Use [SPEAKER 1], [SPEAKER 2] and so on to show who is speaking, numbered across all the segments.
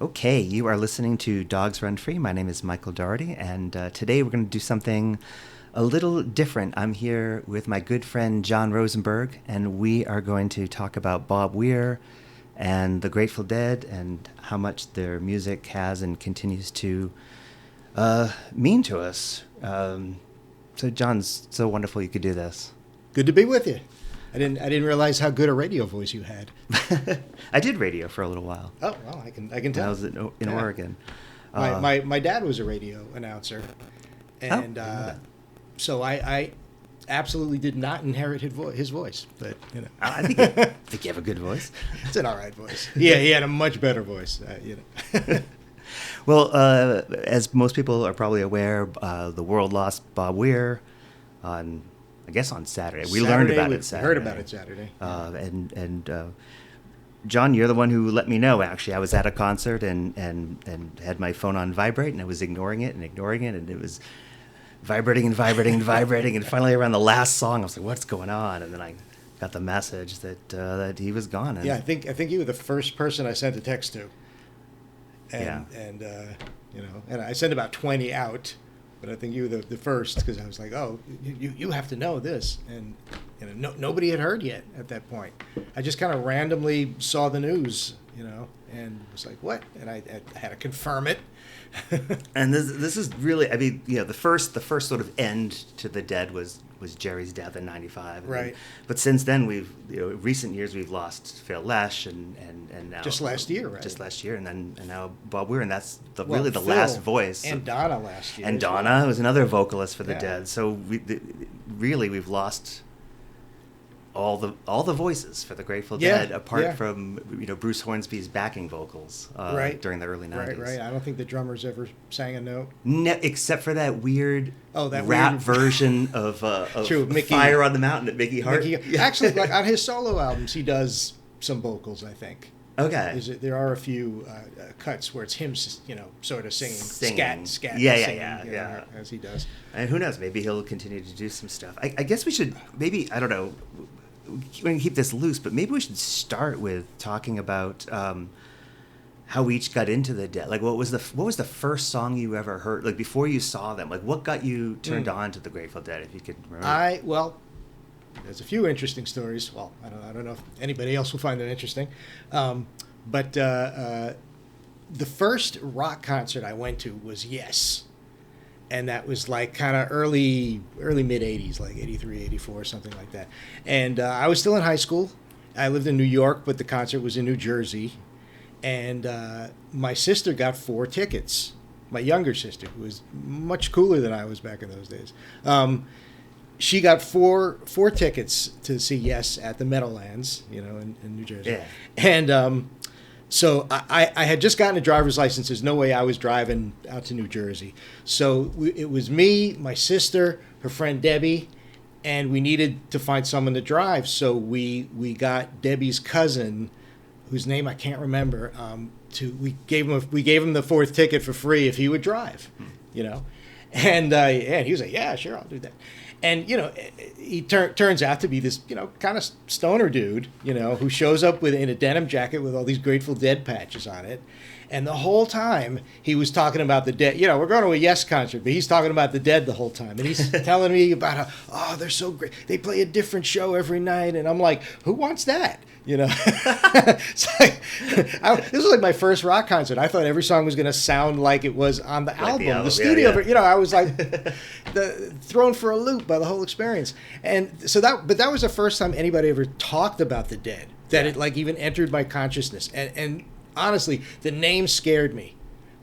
[SPEAKER 1] Okay, you are listening to Dogs Run Free. My name is Michael Doherty, and today we're going to do something a little different. I'm here with my good friend Jon Rosenberg, and we are going to talk about Bob Weir and the Grateful Dead and how much their music has and continues to mean to us. So, John, so wonderful you could do this.
[SPEAKER 2] Good to be with you. I didn't realize how good a radio voice you had.
[SPEAKER 1] I did radio for a little while.
[SPEAKER 2] Oh, well, I can tell.
[SPEAKER 1] I was in Oregon.
[SPEAKER 2] My dad was a radio announcer, and so I absolutely did not inherit his voice. But
[SPEAKER 1] I think you have a good voice.
[SPEAKER 2] It's an all right voice. Yeah, he had a much better voice.
[SPEAKER 1] Well, as most people are probably aware, the world lost Bob Weir on Saturday. We learned about it Saturday.
[SPEAKER 2] Heard about it Saturday.
[SPEAKER 1] And John, you're the one who let me know. Actually, I was at a concert and had my phone on vibrate, and I was ignoring it, and it was vibrating and vibrating and vibrating, and finally around the last song, I was like, "What's going on?" And then I got the message that he was gone. And
[SPEAKER 2] yeah, I think you were the first person I sent a text to. And I sent about 20 out. But I think you were the first, because I was like, oh, you have to know this. And nobody had heard yet at that point. I just kind of randomly saw the news, and was like, what? And I had to confirm it.
[SPEAKER 1] And this is really, the first sort of end to the Dead was Jerry's death in '95.
[SPEAKER 2] Right.
[SPEAKER 1] But since then, recent years, we've lost Phil Lesh and now
[SPEAKER 2] just last year, right?
[SPEAKER 1] Just last year, and now Bob Weir, and that's really the
[SPEAKER 2] Phil
[SPEAKER 1] last voice.
[SPEAKER 2] And Donna last year.
[SPEAKER 1] And Donna was another vocalist for the Dead. So we've lost all the voices for the Grateful Dead, apart from Bruce Hornsby's backing vocals during the early '90s.
[SPEAKER 2] Right. I don't think the drummers ever sang a note.
[SPEAKER 1] No, except for that weird rap
[SPEAKER 2] weird
[SPEAKER 1] version of Fire on the Mountain that Mickey Hart.
[SPEAKER 2] Actually, like on his solo albums, he does some vocals, I think.
[SPEAKER 1] Okay.
[SPEAKER 2] There are a few cuts where it's him, sort of singing. Scat.
[SPEAKER 1] Yeah.
[SPEAKER 2] As he does.
[SPEAKER 1] And who knows? Maybe he'll continue to do some stuff. I guess we should. Maybe, I don't know. We're going to keep this loose, but maybe we should start with talking about how we each got into the Dead. Like, what was the first song you ever heard? Like, before you saw them, like, what got you turned on to the Grateful Dead? If you could remember.
[SPEAKER 2] There's a few interesting stories. Well, I don't know if anybody else will find them interesting, but the first rock concert I went to was Yes. And that was like kind of early mid 80s, like 83, 84, something like that. And I was still in high school. I lived in New York, but the concert was in New Jersey. And my sister got 4 tickets. My younger sister, who was much cooler than I was back in those days. She got four tickets to see Yes at the Meadowlands, in New Jersey.
[SPEAKER 1] Yeah.
[SPEAKER 2] And so I had just gotten a driver's license. There's no way I was driving out to New Jersey. So it was me, my sister, her friend Debbie, and we needed to find someone to drive. So we got Debbie's cousin, whose name I can't remember. We gave him the 4th ticket for free if he would drive, And he was like, yeah, sure, I'll do that. And, he turns out to be this, kind of stoner dude, who shows up in a denim jacket with all these Grateful Dead patches on it. And the whole time he was talking about the Dead. We're going to a Yes concert, but he's talking about the Dead the whole time. And he's telling me about how, they're so great. They play a different show every night. And I'm like, who wants that? It's like, this was like my first rock concert. I thought every song was going to sound like it was on the album, the studio.
[SPEAKER 1] Yeah.
[SPEAKER 2] I was like thrown for a loop by the whole experience. And so that was the first time anybody ever talked about the Dead, that it like even entered my consciousness. And honestly, the name scared me.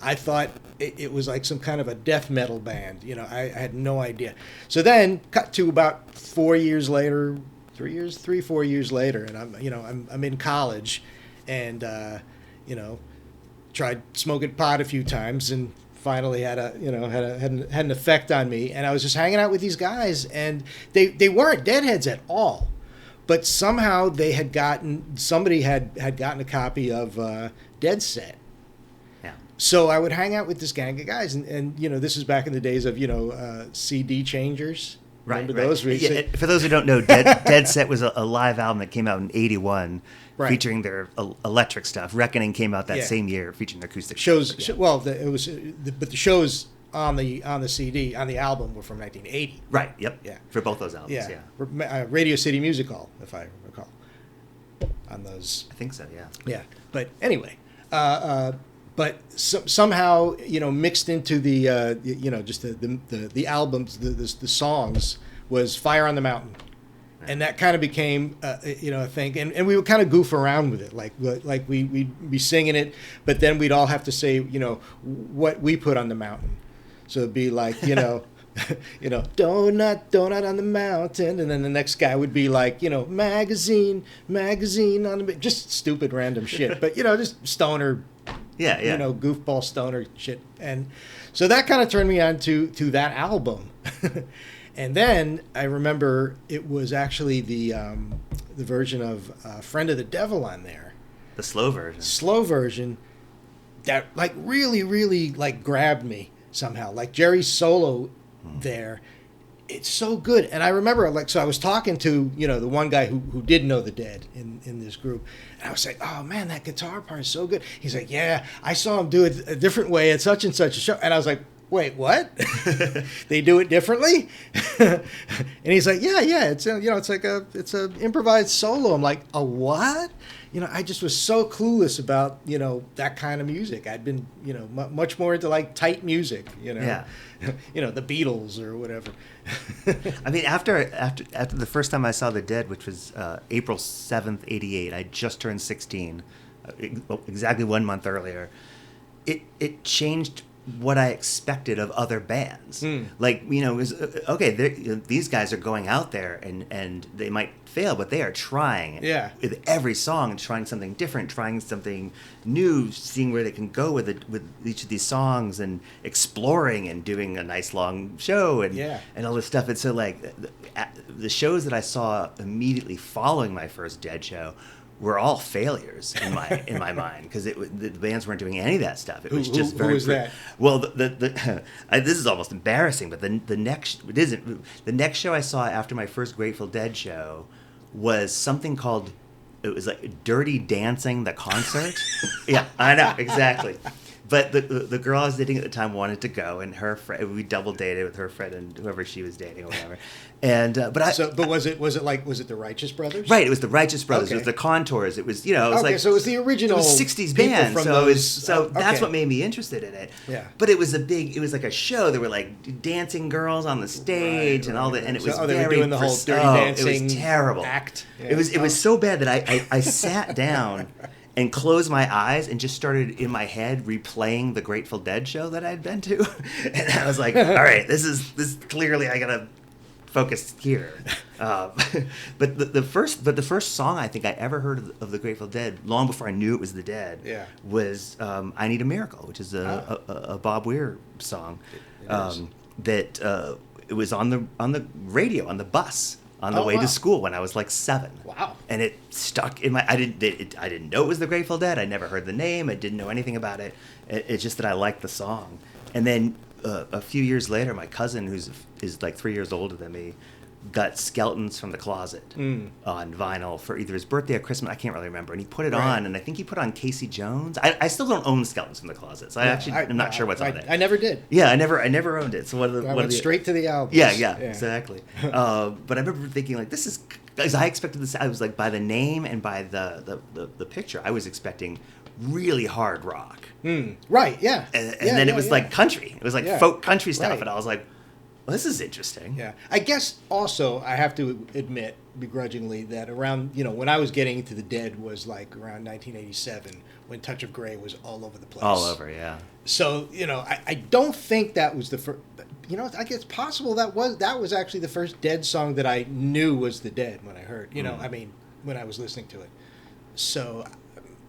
[SPEAKER 2] I thought it was like some kind of a death metal band. I had no idea. So then cut to about 4 years later. 4 years later, and I'm in college, and tried smoking pot a few times, and finally had an effect on me. And I was just hanging out with these guys, and they weren't Deadheads at all, but somehow somebody had gotten a copy of Dead Set.
[SPEAKER 1] Yeah.
[SPEAKER 2] So I would hang out with this gang of guys, and this is back in the days of CD changers. Remember those?
[SPEAKER 1] Yeah, for those who don't know, Dead Set was a live album that came out in '81, featuring their electric stuff. Reckoning came out that same year, featuring acoustic
[SPEAKER 2] shows. Well, but the shows on the CD on the album were from 1980.
[SPEAKER 1] Right. Yep.
[SPEAKER 2] Yeah.
[SPEAKER 1] For both those albums. Yeah.
[SPEAKER 2] Radio City Music Hall, if I recall. On those.
[SPEAKER 1] I think so. Yeah.
[SPEAKER 2] Yeah. But anyway. But somehow, mixed into the, just the albums, the songs was Fire on the Mountain. And that kind of became, a thing. And we would kind of goof around with it. Like we'd be singing it, but then we'd all have to say, what we put on the mountain. So it'd be like, donut on the mountain. And then the next guy would be like, magazine on the, just stupid random shit. But, just stoner.
[SPEAKER 1] Yeah.
[SPEAKER 2] Goofball stoner shit. And so that kind of turned me on to that album. And then I remember it was actually the version of Friend of the Devil on there.
[SPEAKER 1] The slow version. That really, really grabbed me somehow. Like Jerry's solo there. It's so good. And I remember, so I was talking to, the one guy who did know the Dead in this group. And I was like, oh, man, that guitar part is so good. He's like, yeah, I saw him do it a different way at such and such a show. And I was like, wait, what? They do it differently? And he's like, yeah, it's it's a improvised solo. I'm like, a what? I just was so clueless about, that kind of music. I'd been, much more into tight music, Yeah.
[SPEAKER 2] The Beatles or whatever.
[SPEAKER 1] I mean, after the first time I saw the Dead, which was April 7th, '88, I just turned 16, exactly 1 month earlier. It changed what I expected of other bands. It was okay. These guys are going out there and they might fail, but they are trying.
[SPEAKER 2] Yeah.
[SPEAKER 1] With every song and trying something different, trying something new, seeing where they can go with each of these songs and exploring and doing a nice long show and all this stuff. And so the shows that I saw immediately following my first Dead show were all failures in my mind, because the bands weren't doing any of that stuff. It was just very.
[SPEAKER 2] Who was that?
[SPEAKER 1] Well, this is almost embarrassing, but the next show I saw after my first Grateful Dead show was something called, it was like Dirty Dancing the Concert. Yeah, I know, exactly. But the girl I was dating at the time wanted to go, and her friend, we double dated with her friend and whoever she was dating or whatever. And
[SPEAKER 2] was it the Righteous Brothers?
[SPEAKER 1] Right, it was the Righteous Brothers.
[SPEAKER 2] Okay.
[SPEAKER 1] It was the Contours. It was so it was the
[SPEAKER 2] original.
[SPEAKER 1] It was 60s band. That's what made me interested in it.
[SPEAKER 2] Yeah.
[SPEAKER 1] But it was like a show. There were dancing girls on the stage and all that, and it was
[SPEAKER 2] they were doing the whole Dirty Dancing.
[SPEAKER 1] It was terrible.
[SPEAKER 2] Act. Yeah.
[SPEAKER 1] It was so bad that I sat down and closed my eyes and just started in my head replaying the Grateful Dead show that I'd been to, and I was like, all right, this clearly I gotta focus here. But the first song I think I ever heard of the Grateful Dead, long before I knew it was the Dead, was "I Need a Miracle," which is a Bob Weir song that it was on the radio on the bus on the way to school when I was 7.
[SPEAKER 2] Wow.
[SPEAKER 1] And it stuck in my. I didn't know it was the Grateful Dead. I never heard the name. I didn't know anything about it. It's just that I liked the song. And then a few years later, my cousin, who's 3 years older than me, got Skeletons from the Closet on vinyl for either his birthday or Christmas. I can't really remember. And he put it on, and I think he put on Casey Jones. I still don't own Skeletons from the Closet, so I'm not sure what's on it.
[SPEAKER 2] I never did.
[SPEAKER 1] Yeah, I never owned it. So I went
[SPEAKER 2] straight to the album.
[SPEAKER 1] Yeah, exactly. But I remember thinking this is, because I expected this. I was by the name and by the picture, I was expecting really hard rock.
[SPEAKER 2] Right. Yeah.
[SPEAKER 1] And then it was country. It was folk country stuff, and I was like, well, this is interesting.
[SPEAKER 2] Yeah. I guess also I have to admit begrudgingly that around, when I was getting into the Dead was around 1987, when Touch of Grey was all over the place.
[SPEAKER 1] All over, yeah.
[SPEAKER 2] So, I don't think that was the first, I guess it's possible that was actually the first Dead song that I knew was the Dead when I heard, when I was listening to it. So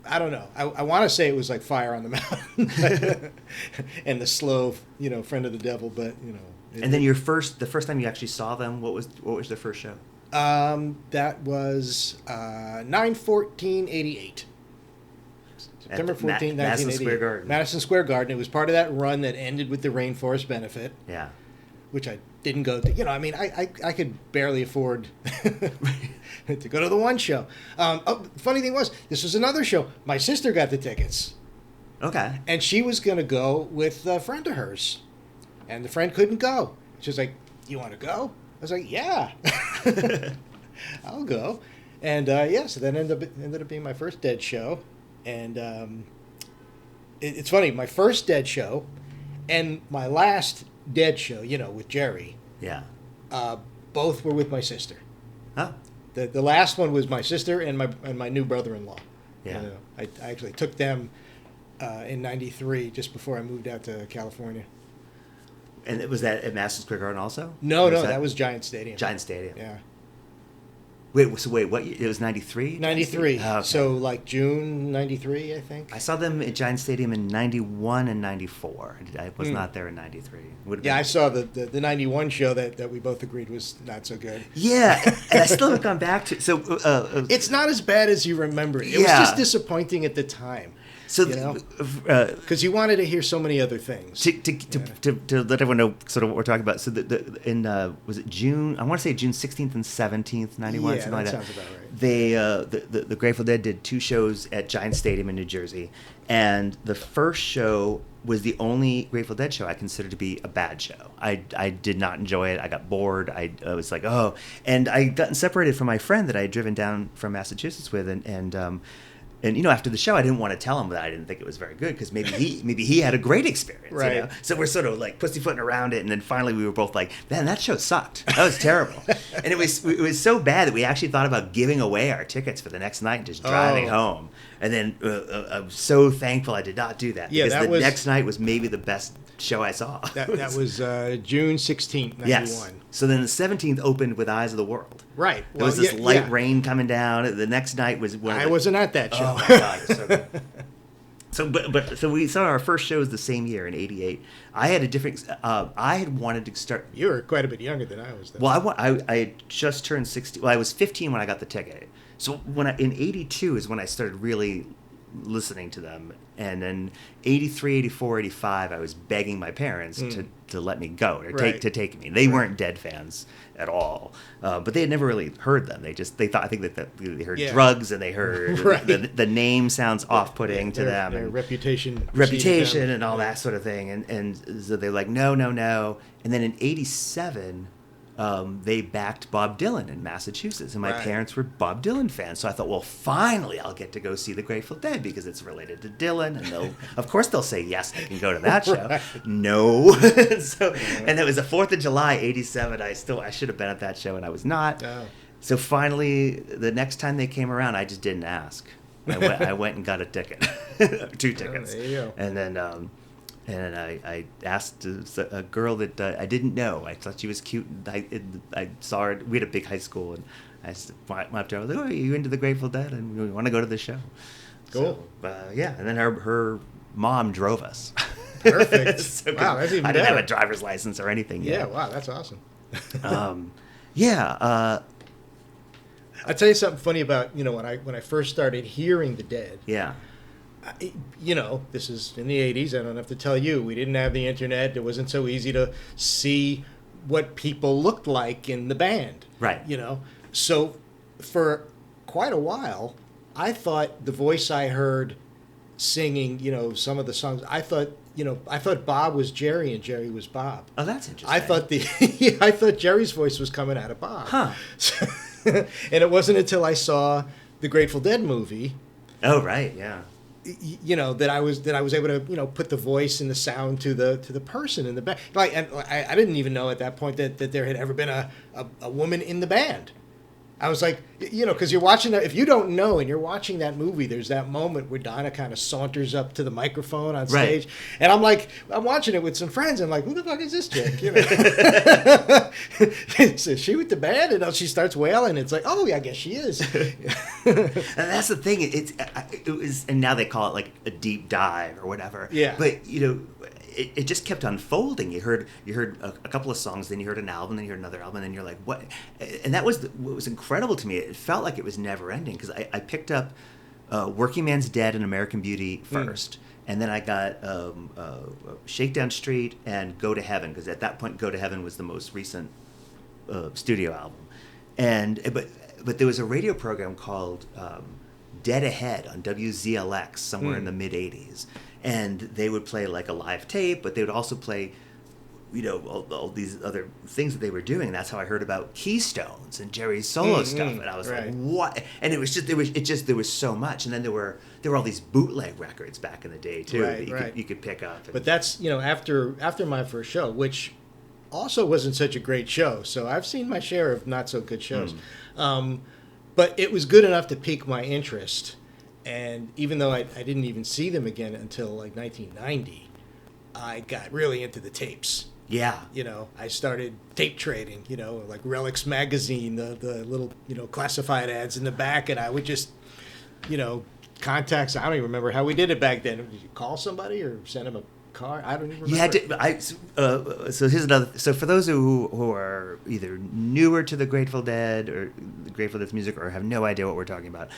[SPEAKER 2] I don't know. I want to say it was Fire on the Mountain and the slow, Friend of the Devil, but,
[SPEAKER 1] And then the first time you actually saw them, what was their first show?
[SPEAKER 2] That was 9/14/88. September 14, 1988.
[SPEAKER 1] Madison Square Garden.
[SPEAKER 2] Madison Square Garden. It was part of that run that ended with the Rainforest Benefit.
[SPEAKER 1] Yeah.
[SPEAKER 2] which I didn't go to. I mean, I could barely afford to go to the one show. Funny thing was, this was another show. My sister got the tickets.
[SPEAKER 1] Okay.
[SPEAKER 2] And she was going to go with a friend of hers. And the friend couldn't go. She was like, "You want to go?" I was like, "Yeah." I'll go. And so that ended up being my first Dead show. And it's funny, my first Dead show and my last Dead show, with Jerry.
[SPEAKER 1] Yeah.
[SPEAKER 2] Both were with my sister.
[SPEAKER 1] Oh.
[SPEAKER 2] The last one was my sister and my new brother-in-law.
[SPEAKER 1] Yeah.
[SPEAKER 2] I actually took them in '93, just before I moved out to California.
[SPEAKER 1] And was that at Madison Square Garden also?
[SPEAKER 2] No, that was Giant Stadium.
[SPEAKER 1] Giant Stadium.
[SPEAKER 2] Yeah.
[SPEAKER 1] Wait, what year? It was 93?
[SPEAKER 2] 93.
[SPEAKER 1] Oh, okay.
[SPEAKER 2] So like June '93, I think.
[SPEAKER 1] I saw them at Giant Stadium in 91 and 94. I was not there in 93.
[SPEAKER 2] I saw the '91 show that we both agreed was not so good.
[SPEAKER 1] Yeah, and I still haven't gone back to. So
[SPEAKER 2] it's not as bad as you remember it. It was just disappointing at the time.
[SPEAKER 1] So,
[SPEAKER 2] because you wanted to hear so many other things.
[SPEAKER 1] To let everyone know sort of what we're talking about. So was it June? I want to say June 16th and 17th, 91, something like that.
[SPEAKER 2] Sounds about right.
[SPEAKER 1] The Grateful Dead did 2 shows at Giant Stadium in New Jersey, and the first show was the only Grateful Dead show I considered to be a bad show. I did not enjoy it. I got bored. I was like, oh, and I gotten separated from my friend that I had driven down from Massachusetts with, and after the show, I didn't want to tell him that I didn't think it was very good, because maybe he had a great experience.
[SPEAKER 2] Right.
[SPEAKER 1] So we're sort of like pussyfooting around it, and then finally we were both like, "Man, that show sucked. That was terrible." And it was so bad that we actually thought about giving away our tickets for the next night and just driving home. And then I'm so thankful I did not do that, because next night was maybe the best show I saw.
[SPEAKER 2] That was June 16th, 91.
[SPEAKER 1] Yes. So then the 17th opened with Eyes of the World.
[SPEAKER 2] Right.
[SPEAKER 1] There was this light rain coming down. The next night was
[SPEAKER 2] I wasn't at that show.
[SPEAKER 1] Oh my God, it was so good. So we saw our first shows the same year in '88. I had a different. I had wanted to start.
[SPEAKER 2] You were quite a bit younger than I was then.
[SPEAKER 1] Well, I had just turned 60. Well, I was 15 when I got the ticket. So in '82 is when I started really listening to them, and then '83, '84, '85, I was begging my parents to let me go, or take me. They weren't Dead fans at all, but they had never really heard them. I think that they heard drugs, and they heard the name sounds off-putting to them,
[SPEAKER 2] their
[SPEAKER 1] and
[SPEAKER 2] reputation
[SPEAKER 1] and all that sort of thing, and so they're like, no, and then in '87. They backed Bob Dylan in Massachusetts, and my parents were Bob Dylan fans. So I thought, well, finally, I'll get to go see the Grateful Dead, because it's related to Dylan, and of course they'll say yes, I can go to that show. No, and it was the 4th of July '87. I should have been at that show, and I was not. Oh. So finally, the next time they came around, I just didn't ask. I went and got a ticket, 2 tickets,
[SPEAKER 2] there you go.
[SPEAKER 1] and then. And I asked a girl that I didn't know. I thought she was cute. And I saw her. We had a big high school, and I went up to her. I was like, "Oh, are you into the Grateful Dead? And we want to go to the show."
[SPEAKER 2] Cool.
[SPEAKER 1] So, and then her mom drove us.
[SPEAKER 2] Perfect.
[SPEAKER 1] So
[SPEAKER 2] wow, that's even
[SPEAKER 1] I
[SPEAKER 2] better.
[SPEAKER 1] didn't have a driver's license or anything yet.
[SPEAKER 2] Yeah, wow, that's awesome. I'll tell you something funny about when I first started hearing the Dead.
[SPEAKER 1] Yeah.
[SPEAKER 2] This is in the 80s. I don't have to tell you. We didn't have the internet. It wasn't so easy to see what people looked like in the band.
[SPEAKER 1] Right.
[SPEAKER 2] So for quite a while, I thought the voice I heard singing, some of the songs, I thought Bob was Jerry and Jerry was Bob.
[SPEAKER 1] Oh, that's interesting.
[SPEAKER 2] I thought Jerry's voice was coming out of Bob.
[SPEAKER 1] Huh.
[SPEAKER 2] And it wasn't until I saw the Grateful Dead movie.
[SPEAKER 1] Oh, right. Yeah.
[SPEAKER 2] That I was able to put the voice and the sound to the person in the band. And I didn't even know at that point that there had ever been a woman in the band. I was like, because you're watching that. If you don't know and you're watching that movie, there's that moment where Donna kind of saunters up to the microphone on stage, and I'm watching it with some friends. I'm like, who the fuck is this chick? Is she with the band? And she starts wailing. It's like, oh, yeah, I guess she is.
[SPEAKER 1] And that's the thing. It was, and now they call it like a deep dive or whatever.
[SPEAKER 2] Yeah.
[SPEAKER 1] But it just kept unfolding. You heard a couple of songs, then you heard an album, then you heard another album, and then you're like, what? And that was what was incredible to me. It felt like it was never ending, because I picked up Working Man's Dead and American Beauty first. And then I got Shakedown Street and Go to Heaven, because at that point Go to Heaven was the most recent studio album. But there was a radio program called Dead Ahead on WZLX somewhere in the mid 80s, and they would play like a live tape, but they would also play, you know, all these other things that they were doing. And that's how I heard about Keystones and Jerry's solo stuff. And I was like, what? And it was just there was so much. And then there were all these bootleg records back in the day too that you could pick up.
[SPEAKER 2] But that's, you know, after my first show, which also wasn't such a great show. So I've seen my share of not so good shows. But it was good enough to pique my interest. And even though I didn't even see them again until like 1990, I got really into the tapes.
[SPEAKER 1] Yeah.
[SPEAKER 2] You know, I started tape trading, you know, like Relics magazine, the little, you know, classified ads in the back. And I would just, you know, contacts. I don't even remember how we did it back then. Did you call somebody or send them a card? I don't even remember.
[SPEAKER 1] You had to. So here's another. So for those who are either newer to the Grateful Dead or the Grateful Dead's music, or have no idea what we're talking about,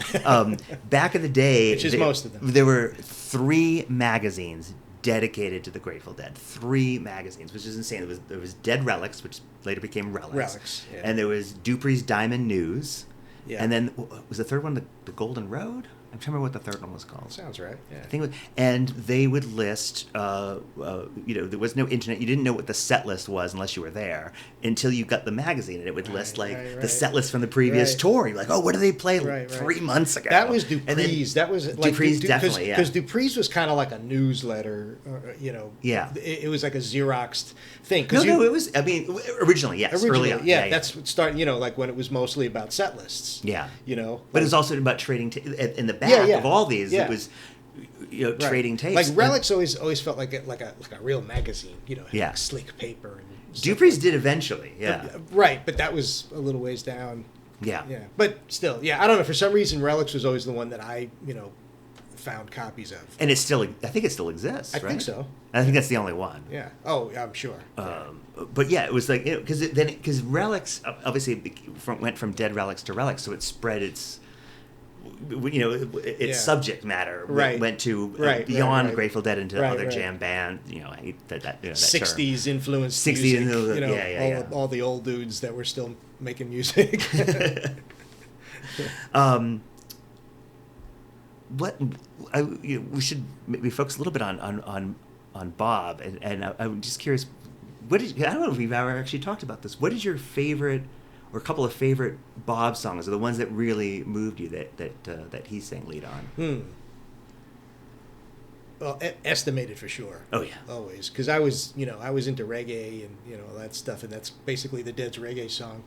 [SPEAKER 1] back in the day,
[SPEAKER 2] which is most of them,
[SPEAKER 1] there were 3 magazines dedicated to the Grateful Dead. 3 magazines, which is insane. There was Dead Relics, which later became Relics.
[SPEAKER 2] Yeah.
[SPEAKER 1] And there was Dupree's Diamond News. Yeah. And then was the third one the Golden Road? I'm trying to remember what the third one was called.
[SPEAKER 2] Sounds right. Yeah.
[SPEAKER 1] I think and they would list, you know, there was no internet. You didn't know what the set list was unless you were there until you got the magazine, and it would list the set list from the previous tour. You're like, oh, what did they play 3 months ago?
[SPEAKER 2] That was Dupree's. That was like
[SPEAKER 1] Dupree's, definitely,
[SPEAKER 2] because Dupree's was kind of like a newsletter, you know.
[SPEAKER 1] Yeah.
[SPEAKER 2] It was like a Xeroxed thing.
[SPEAKER 1] No, it was. I mean, originally, yes. Early on.
[SPEAKER 2] Yeah, that's what started. You know, like when it was mostly about set lists.
[SPEAKER 1] Yeah.
[SPEAKER 2] You know,
[SPEAKER 1] but it was also about trading in the back of all these. It was, you know, trading tapes.
[SPEAKER 2] Like Relics always felt like a real magazine. You know, like sleek paper. And
[SPEAKER 1] Dupree's did eventually. Yeah.
[SPEAKER 2] Right, but that was a little ways down.
[SPEAKER 1] Yeah.
[SPEAKER 2] Yeah, but still, I don't know. For some reason, Relics was always the one that I, you know, found copies of.
[SPEAKER 1] And I think it still exists.
[SPEAKER 2] I think so.
[SPEAKER 1] I think that's the only one.
[SPEAKER 2] Yeah. Oh, I'm sure.
[SPEAKER 1] But yeah, it was like, because Relics obviously went from Dead Relics to Relics, so it spread its, you know, its subject matter went to beyond Grateful Dead into other jam band. You know, I hate that you know, that
[SPEAKER 2] 60s
[SPEAKER 1] term.
[SPEAKER 2] influenced
[SPEAKER 1] 60s,
[SPEAKER 2] music. You know, all the old dudes that were still making music. We should maybe focus a little bit on Bob, and I'm just curious. I don't know if we've ever actually talked about this. What is your favorite, or a couple of favorite Bob songs, or the ones that really moved you that he sang lead on? Well, Estimated for sure.
[SPEAKER 1] Oh yeah,
[SPEAKER 2] always, because I was into reggae and that stuff, and that's basically the Dead's reggae song.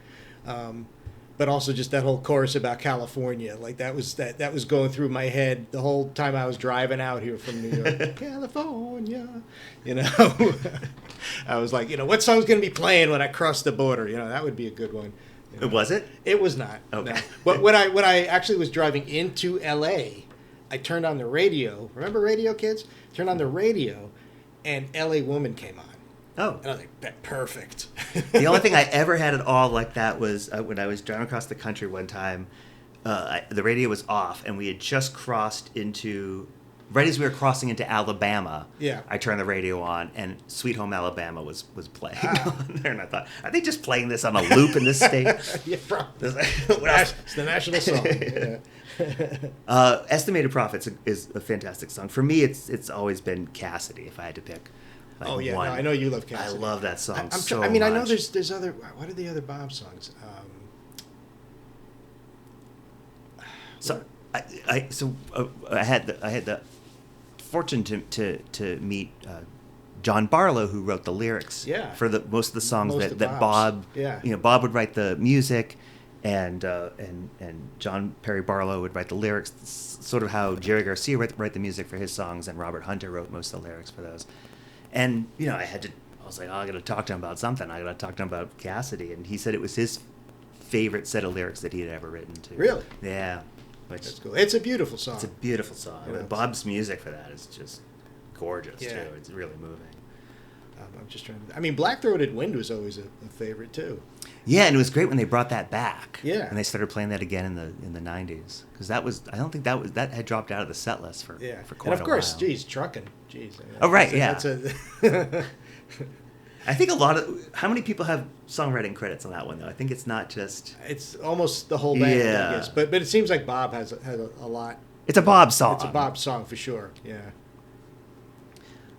[SPEAKER 2] But also just that whole chorus about California, like that was going through my head the whole time I was driving out here from New York. California, you know. I was like, what song's going to be playing when I cross the border? That would be a good one.
[SPEAKER 1] Was it?
[SPEAKER 2] It was not.
[SPEAKER 1] Okay.
[SPEAKER 2] No. But when I actually was driving into L.A., I turned on the radio. Remember radio, kids? Turned on the radio, and L.A. Woman came on.
[SPEAKER 1] Oh.
[SPEAKER 2] And I was like, that's perfect.
[SPEAKER 1] The only thing I ever had at all like that was when I was driving across the country one time. The radio was off, and we had just crossed into... Right as we were crossing into Alabama, I turned the radio on, and Sweet Home Alabama was playing on there. And I thought, are they just playing this on a loop in this state?
[SPEAKER 2] Yeah, probably. It's the national song.
[SPEAKER 1] Estimated Profits is a fantastic song. For me, it's always been Cassidy, if I had to pick. Like one.
[SPEAKER 2] No, I know you love Cassidy.
[SPEAKER 1] I love that song so
[SPEAKER 2] much. I know there's other... What are the other Bob songs?
[SPEAKER 1] I had the fortune to meet John Barlow, who wrote the lyrics for most of the songs that Bob. Bob would write the music, and John Perry Barlow would write the lyrics. Sort of how Jerry Garcia write the music for his songs, and Robert Hunter wrote most of the lyrics for those. And I was like, I got to talk to him about something. I got to talk to him about Cassidy, and he said it was his favorite set of lyrics that he had ever written too.
[SPEAKER 2] Really?
[SPEAKER 1] Yeah.
[SPEAKER 2] That's cool. It's a beautiful song.
[SPEAKER 1] It's a beautiful song. Bob's music for that is just gorgeous too. It's really moving.
[SPEAKER 2] I'm just trying to... Black Throated Wind was always a favorite too.
[SPEAKER 1] Yeah, and it was great when they brought that back.
[SPEAKER 2] Yeah.
[SPEAKER 1] And they started playing that again in the 90s. Because I don't think that had dropped out of the set list for quite a while.
[SPEAKER 2] And of course, geez, Truckin'. Geez.
[SPEAKER 1] Oh, right, yeah.
[SPEAKER 2] That's
[SPEAKER 1] I think how many people have songwriting credits on that one, though? I think it's not just...
[SPEAKER 2] It's almost the whole band,
[SPEAKER 1] Yeah.
[SPEAKER 2] I guess. But it seems like Bob has a lot.
[SPEAKER 1] It's a Bob song.
[SPEAKER 2] It's a Bob song for sure, yeah.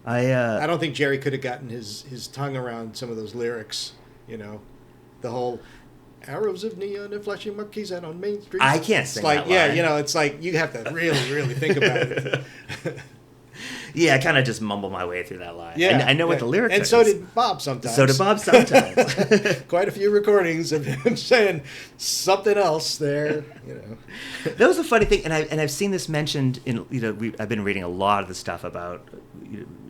[SPEAKER 1] I
[SPEAKER 2] don't think Jerry could have gotten his tongue around some of those lyrics, the whole arrows of neon and flashing marquees out on Main Street.
[SPEAKER 1] I can't sing
[SPEAKER 2] like,
[SPEAKER 1] that line.
[SPEAKER 2] Yeah, it's like you have to really, really think about it.
[SPEAKER 1] Yeah, I kind of just mumble my way through that line.
[SPEAKER 2] Yeah,
[SPEAKER 1] I know what the lyrics are.
[SPEAKER 2] And so did Bob sometimes.
[SPEAKER 1] So did Bob sometimes.
[SPEAKER 2] Quite a few recordings of him saying something else there,
[SPEAKER 1] That was a funny thing, and I've seen this mentioned in I've been reading a lot of the stuff about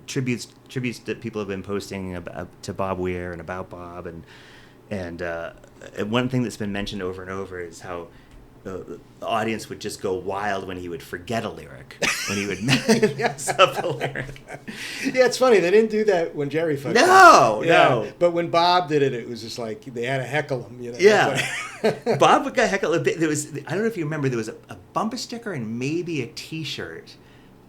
[SPEAKER 1] tributes that people have been posting about to Bob Weir and about Bob, and one thing that's been mentioned over and over is how the audience would just go wild when he would forget a lyric, when he would mess up a lyric.
[SPEAKER 2] Yeah, it's funny. They didn't do that when Jerry fucked
[SPEAKER 1] No.
[SPEAKER 2] But when Bob did it, it was just like they had to heckle him.
[SPEAKER 1] Yeah. Bob got heckled a bit. I don't know if you remember, there was a bumper sticker and maybe a T-shirt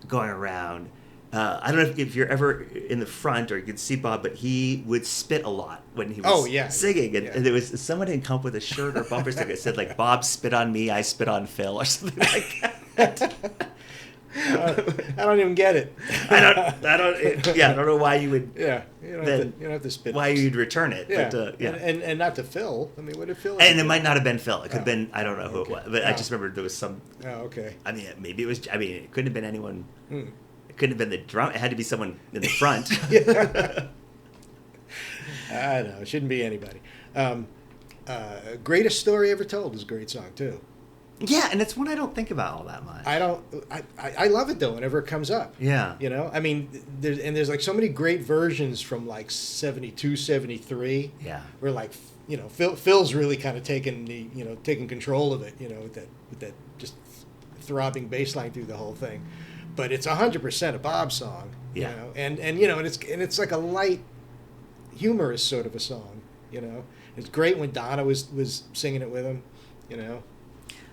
[SPEAKER 1] going around. I don't know if you're ever in the front or you could see Bob, but he would spit a lot when he was singing. And there was someone had come up with a shirt or bumper sticker that said like, Bob spit on me, I spit on Phil, or something like that.
[SPEAKER 2] I don't even get it.
[SPEAKER 1] I don't know why you would.
[SPEAKER 2] Yeah, you don't have to spit.
[SPEAKER 1] Why you'd return it?
[SPEAKER 2] Yeah,
[SPEAKER 1] but,
[SPEAKER 2] and not to Phil. I mean, what did Phil?
[SPEAKER 1] And it might not have been Phil. It could have been, I don't know who it was, but I just remember there was some.
[SPEAKER 2] Oh, okay.
[SPEAKER 1] I mean, maybe it was. I mean, it couldn't have been anyone. It couldn't have been the drum. It had to be someone in the front.
[SPEAKER 2] I don't know. It shouldn't be anybody. Greatest Story Ever Told is a great song too.
[SPEAKER 1] Yeah, and it's one I don't think about all that much.
[SPEAKER 2] I love it though whenever it comes up.
[SPEAKER 1] Yeah.
[SPEAKER 2] I mean, there's like so many great versions from like 72, 73.
[SPEAKER 1] Yeah.
[SPEAKER 2] Where like Phil's really kind of taking control of it. With that just throbbing bass line through the whole thing. But it's 100% a Bob song.
[SPEAKER 1] Yeah.
[SPEAKER 2] And it's like a light, humorous sort of a song. It's great when Donna was singing it with him.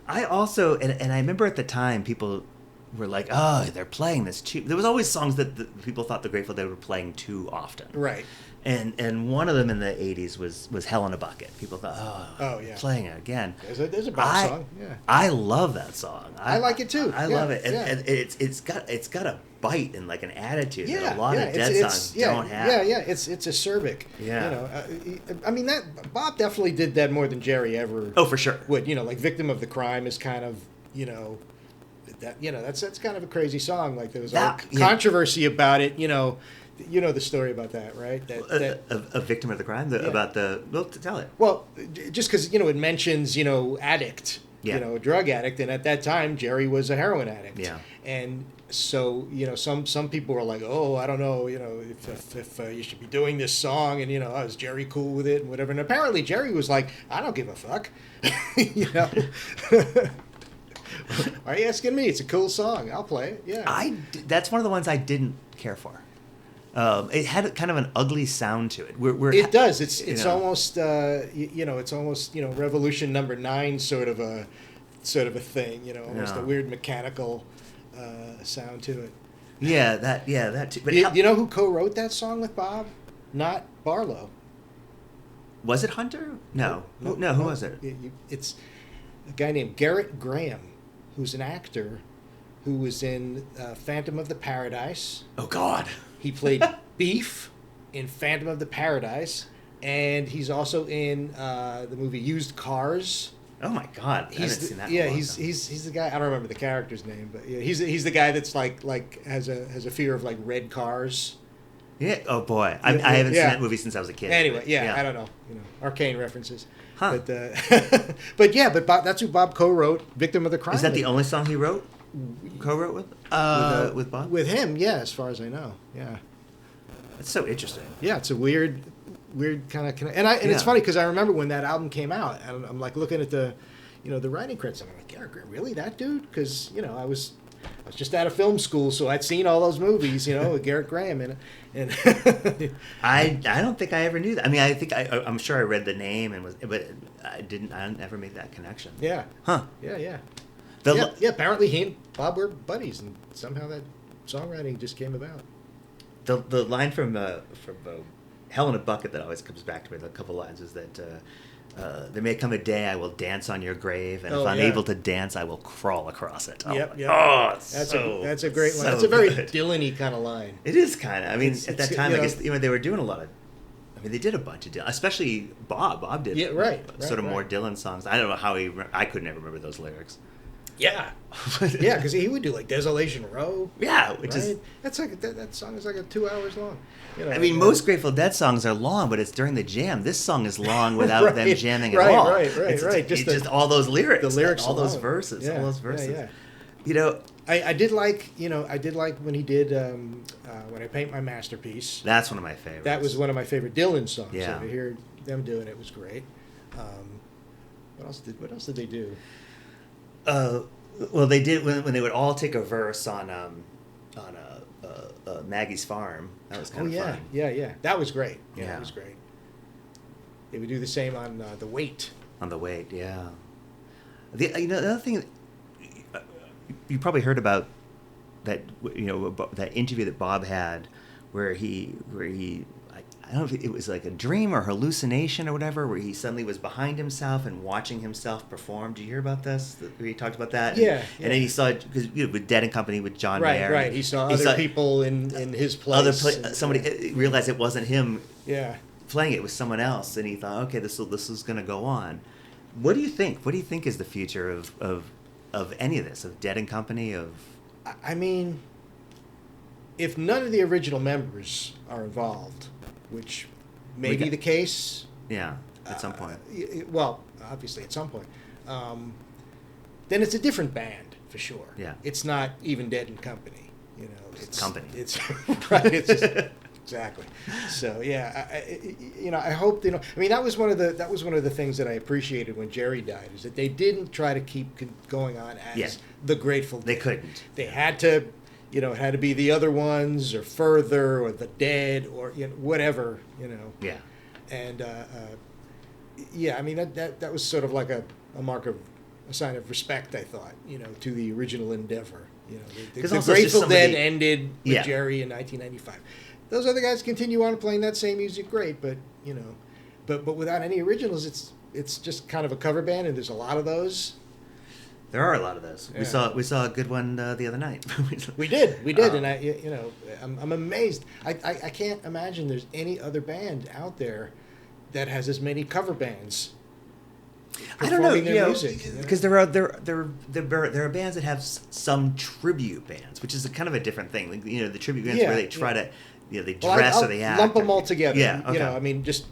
[SPEAKER 1] I also, and I remember at the time people were like, oh, they're playing this too. There was always songs that people thought the Grateful Dead were playing too often.
[SPEAKER 2] Right.
[SPEAKER 1] And one of them in the 80s was Hell in a Bucket. People thought, yeah, playing it again.
[SPEAKER 2] There's a Bob song. Yeah.
[SPEAKER 1] I love that song.
[SPEAKER 2] I like it too.
[SPEAKER 1] I love it. And it's got a bite and like an attitude that a lot of Dead songs don't have.
[SPEAKER 2] Yeah. It's acerbic.
[SPEAKER 1] Yeah.
[SPEAKER 2] I mean that Bob definitely did that more than Jerry ever.
[SPEAKER 1] Oh, for sure.
[SPEAKER 2] Would like Victim of the Crime is kind of that's kind of a crazy song. Like there was controversy about it. You know the story about that, right?
[SPEAKER 1] A victim of the crime? About the... Well, tell it.
[SPEAKER 2] Well, just because, it mentions, addict, drug addict. And at that time, Jerry was a heroin addict.
[SPEAKER 1] Yeah.
[SPEAKER 2] And so, some people were like, oh, I don't know, if you should be doing this song. And, is Jerry cool with it and whatever. And apparently Jerry was like, I don't give a fuck. Why are you asking me? It's a cool song. I'll play it. Yeah.
[SPEAKER 1] That's one of the ones I didn't care for. It had kind of an ugly sound to it.
[SPEAKER 2] It does. It's almost it's almost Revolution Number 9 sort of a thing. Almost a weird mechanical sound to it.
[SPEAKER 1] Yeah, that too. But
[SPEAKER 2] you know who co-wrote that song with Bob? Not Barlow.
[SPEAKER 1] Was it Hunter? No. Who was it?
[SPEAKER 2] It's a guy named Garrett Graham, who's an actor who was in Phantom of the Paradise.
[SPEAKER 1] Oh God.
[SPEAKER 2] He played Beef in Phantom of the Paradise, and he's also in the movie Used Cars.
[SPEAKER 1] Oh my God! I haven't seen that.
[SPEAKER 2] Yeah, he's the guy. I don't remember the character's name, but yeah, he's the guy that's like has a fear of like red cars.
[SPEAKER 1] Yeah. Oh boy, I haven't seen that movie since I was a kid.
[SPEAKER 2] Anyway, yeah. I don't know. Arcane references.
[SPEAKER 1] Huh.
[SPEAKER 2] But Bob, that's who Bob co-wrote Victim of the Crime.
[SPEAKER 1] Is that the only song he co-wrote with Bob?
[SPEAKER 2] With him, yeah, as far as I know, yeah.
[SPEAKER 1] It's so interesting.
[SPEAKER 2] Yeah, it's a weird kind of and it's funny because I remember when that album came out, and I'm like looking at the, the writing credits, and I'm like, yeah, really, that dude? Because I was I was just out of film school, so I'd seen all those movies, with Garrett Graham and
[SPEAKER 1] I don't think I ever knew that. I mean, I'm sure I read the name but I never made that connection.
[SPEAKER 2] Yeah.
[SPEAKER 1] Huh.
[SPEAKER 2] Yeah. Apparently he and Bob were buddies, and somehow that songwriting just came about.
[SPEAKER 1] The line from Hell in a Bucket that always comes back to me, a couple lines, is that there may come a day I will dance on your grave, and if unable to dance, I will crawl across it.
[SPEAKER 2] Yep.
[SPEAKER 1] Oh,
[SPEAKER 2] that's a great line.
[SPEAKER 1] So
[SPEAKER 2] That's a very
[SPEAKER 1] good.
[SPEAKER 2] Dylan-y kind of line.
[SPEAKER 1] It is kind of. I mean, at that time, I guess they were doing a lot of. I mean, they did a bunch of Dylan, especially Bob. Bob did more Dylan songs. I don't know how I could never remember those lyrics.
[SPEAKER 2] Yeah, yeah, because he would do like Desolation Row.
[SPEAKER 1] Yeah, which is
[SPEAKER 2] that's like that song is like 2 hours long.
[SPEAKER 1] I mean, most Grateful Dead songs are long, but it's during the jam. This song is long without them jamming at all.
[SPEAKER 2] Right.
[SPEAKER 1] Just all those lyrics,
[SPEAKER 2] the lyrics,
[SPEAKER 1] all those verses, all those verses.
[SPEAKER 2] Yeah. I did like when he did When I Paint My Masterpiece.
[SPEAKER 1] That's one of my favorites.
[SPEAKER 2] That was one of my favorite Dylan songs.
[SPEAKER 1] Yeah.
[SPEAKER 2] So to hear them doing it was great. What else did they do?
[SPEAKER 1] Well, they did when they would all take a verse on Maggie's Farm. That was kind of fun.
[SPEAKER 2] Yeah. That was great.
[SPEAKER 1] Yeah,
[SPEAKER 2] that was great. They would do the same on The Wait.
[SPEAKER 1] On The Wait, yeah. The other thing, you probably heard about that. That interview that Bob had, where he I don't know if it was like a dream or hallucination or whatever, where he suddenly was behind himself and watching himself perform. Did you hear about this? Where he talked about that?
[SPEAKER 2] Yeah.
[SPEAKER 1] And then he saw it because with Dead and Company with John Weir.
[SPEAKER 2] Right. He saw other people in his place.
[SPEAKER 1] Somebody realized it wasn't him.
[SPEAKER 2] Yeah.
[SPEAKER 1] Playing it was someone else, and he thought, okay, this is going to go on. What do you think? What do you think is the future of any of this, of Dead and Company?
[SPEAKER 2] I mean, if none of the original members are involved, which may be the case.
[SPEAKER 1] Yeah, at some point.
[SPEAKER 2] Well, obviously at some point. Then it's a different band, for sure.
[SPEAKER 1] Yeah.
[SPEAKER 2] It's not even Dead and Company.
[SPEAKER 1] It's Company.
[SPEAKER 2] It's right. It's just, exactly. So yeah, I hope I mean, that was one of the things that I appreciated when Jerry died, is that they didn't try to keep going on as the Grateful Dead.
[SPEAKER 1] They couldn't.
[SPEAKER 2] They had to. It had to be the other ones, or Further, or the Dead, or whatever.
[SPEAKER 1] Yeah.
[SPEAKER 2] And I mean that was sort of like a sign of respect, I thought, to the original endeavor. The Grateful Dead ended with Jerry in 1995. Those other guys continue on playing that same music, great, but but without any originals, it's just kind of a cover band, and there's a lot of those.
[SPEAKER 1] There are a lot of those.
[SPEAKER 2] Yeah.
[SPEAKER 1] We saw a good one the other night.
[SPEAKER 2] We did, and I'm amazed. I can't imagine there's any other band out there that has as many cover bands.
[SPEAKER 1] I don't know,
[SPEAKER 2] their music,
[SPEAKER 1] because there are bands that have some tribute bands, which is kind of a different thing. Like, the tribute bands where they try to, they dress or they act.
[SPEAKER 2] Lump them all together.
[SPEAKER 1] Yeah, okay.
[SPEAKER 2] I mean, just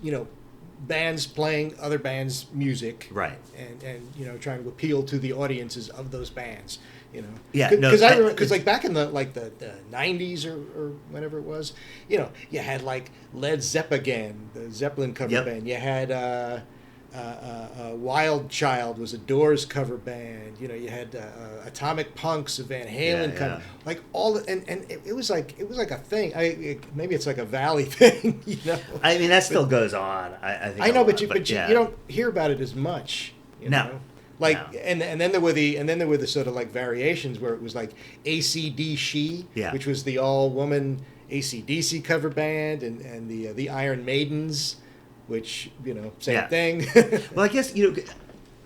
[SPEAKER 2] bands playing other bands' music,
[SPEAKER 1] right?
[SPEAKER 2] And trying to appeal to the audiences of those bands,
[SPEAKER 1] Yeah,
[SPEAKER 2] because I remember, because like back in the 90s or whenever it was, you had like Led Zeppelin, the Zeppelin cover band. You had Wild Child was a Doors cover band. You had Atomic Punks, a Van Halen cover. Like all and it was like a thing. Maybe it's like a Valley thing.
[SPEAKER 1] I mean, that still goes on. I think.
[SPEAKER 2] I know, but you don't hear about it as much.
[SPEAKER 1] No.
[SPEAKER 2] And then there were the sort of like variations where it was like AC/DC, which was the all woman AC/DC cover band, and the Iron Maidens, which same thing.
[SPEAKER 1] Well, I guess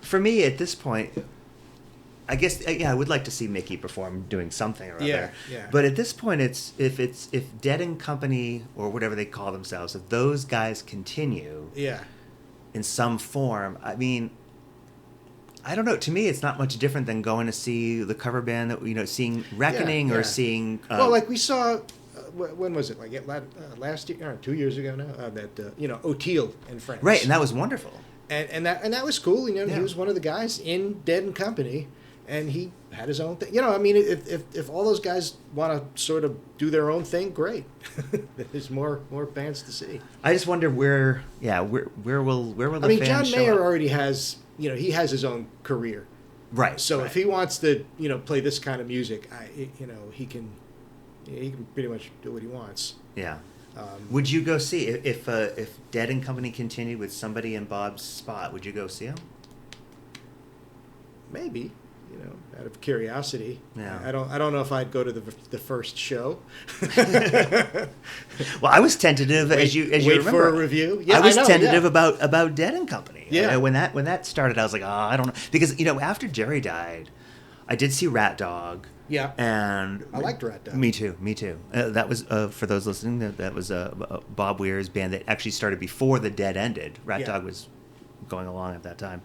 [SPEAKER 1] for me at this point, I guess I would like to see Mickey perform doing something or other.
[SPEAKER 2] Yeah.
[SPEAKER 1] But at this point, if Dead and Company or whatever they call themselves, if those guys continue, in some form, I mean, I don't know. To me, it's not much different than going to see the cover band that seeing Reckoning or seeing.
[SPEAKER 2] Well, like we saw. When was it? Like last year, or 2 years ago now. That O'Teal and Friends.
[SPEAKER 1] Right, and that was wonderful.
[SPEAKER 2] And that was cool. He was one of the guys in Dead and Company, and he had his own thing. I mean, if all those guys want to sort of do their own thing, great. There's more bands to see.
[SPEAKER 1] I just wonder where will the
[SPEAKER 2] I mean,
[SPEAKER 1] fans
[SPEAKER 2] John
[SPEAKER 1] show
[SPEAKER 2] Mayer
[SPEAKER 1] up?
[SPEAKER 2] already has. He has his own career.
[SPEAKER 1] Right.
[SPEAKER 2] So
[SPEAKER 1] right.
[SPEAKER 2] if he wants to, play this kind of music, he can pretty much do what he wants.
[SPEAKER 1] Yeah. Would you go see if Dead and Company continued with somebody in Bob's spot? Would you go see him?
[SPEAKER 2] Maybe, out of curiosity.
[SPEAKER 1] Yeah.
[SPEAKER 2] I don't know if I'd go to the first show.
[SPEAKER 1] Well, I was tentative as you remember.
[SPEAKER 2] For a review. Yeah,
[SPEAKER 1] I was
[SPEAKER 2] know,
[SPEAKER 1] tentative
[SPEAKER 2] yeah.
[SPEAKER 1] about Dead and Company.
[SPEAKER 2] Yeah.
[SPEAKER 1] When that started, I was like, I don't know, because after Jerry died, I did see Rat Dog.
[SPEAKER 2] Yeah.
[SPEAKER 1] And
[SPEAKER 2] I liked Rat Dog.
[SPEAKER 1] Me too. That was for those listening. That was Bob Weir's band that actually started before the Dead ended. Rat Dog was going along at that time.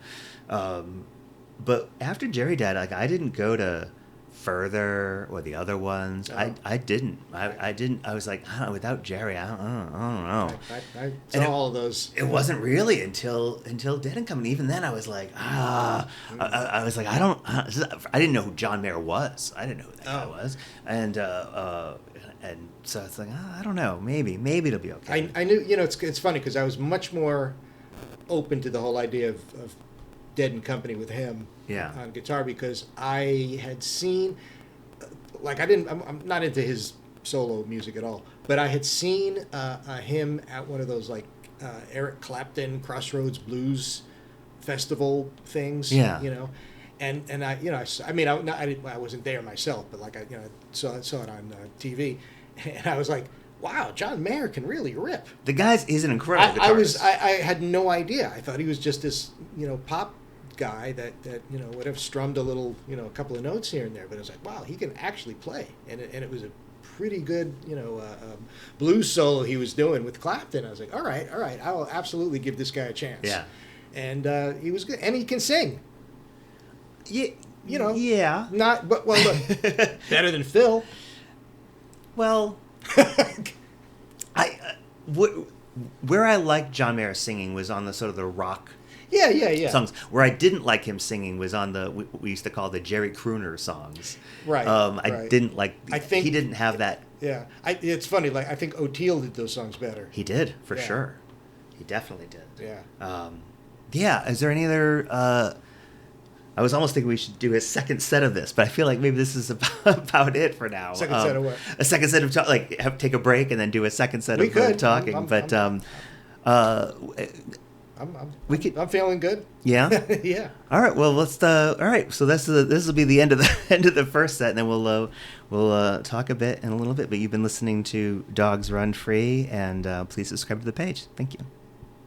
[SPEAKER 1] But after Jerry died, like, I didn't go to Further or the other ones.
[SPEAKER 2] Oh.
[SPEAKER 1] I didn't. I didn't. I was like, without Jerry, I don't know.
[SPEAKER 2] I saw all of those.
[SPEAKER 1] It wasn't really until Dead and Company. Even then, I was like, I was like, I didn't know who John Mayer was. I didn't know who that guy was. And so it's like, I don't know. Maybe it'll be okay.
[SPEAKER 2] I knew. It's funny because I was much more open to the whole idea of Dead and Company with him on guitar, because I had seen, like, I'm not into his solo music at all, but I had seen him at one of those, like, Eric Clapton Crossroads Blues Festival things.
[SPEAKER 1] Yeah.
[SPEAKER 2] And I wasn't there myself, but like I saw it on TV, and I was like, wow, John Mayer can really rip.
[SPEAKER 1] The guy is an incredible guitarist.
[SPEAKER 2] I had no idea. I thought he was just this pop guy that whatever, strummed a little, a couple of notes here and there, but I was like, wow, he can actually play, and it was a pretty good blues solo he was doing with Clapton. I was like, all right, I will absolutely give this guy a chance.
[SPEAKER 1] Yeah.
[SPEAKER 2] And he was good, and he can sing.
[SPEAKER 1] Yeah.
[SPEAKER 2] Yeah. But look, better than Phil.
[SPEAKER 1] Well, where I liked John Mayer singing was on the sort of the rock
[SPEAKER 2] Yeah.
[SPEAKER 1] songs. Where I didn't like him singing was on we used to call the Jerry Crooner songs.
[SPEAKER 2] Right.
[SPEAKER 1] I didn't like.
[SPEAKER 2] I think
[SPEAKER 1] he didn't have that.
[SPEAKER 2] Yeah. It's funny. Like, I think O'Teal did those songs better.
[SPEAKER 1] He did, for sure. He definitely did.
[SPEAKER 2] Yeah.
[SPEAKER 1] Yeah. Is there any other? I was almost thinking we should do a second set of this, but I feel like maybe this is about it for now.
[SPEAKER 2] Second set of what?
[SPEAKER 1] A second set of take a break and then do a second set of talking.
[SPEAKER 2] I'm feeling good.
[SPEAKER 1] Yeah.
[SPEAKER 2] Yeah.
[SPEAKER 1] All right. Well, let's. All right. So this will be the end of the first set, and then we'll talk a bit in a little bit. But you've been listening to Dogs Run Free, and please subscribe to the page. Thank you.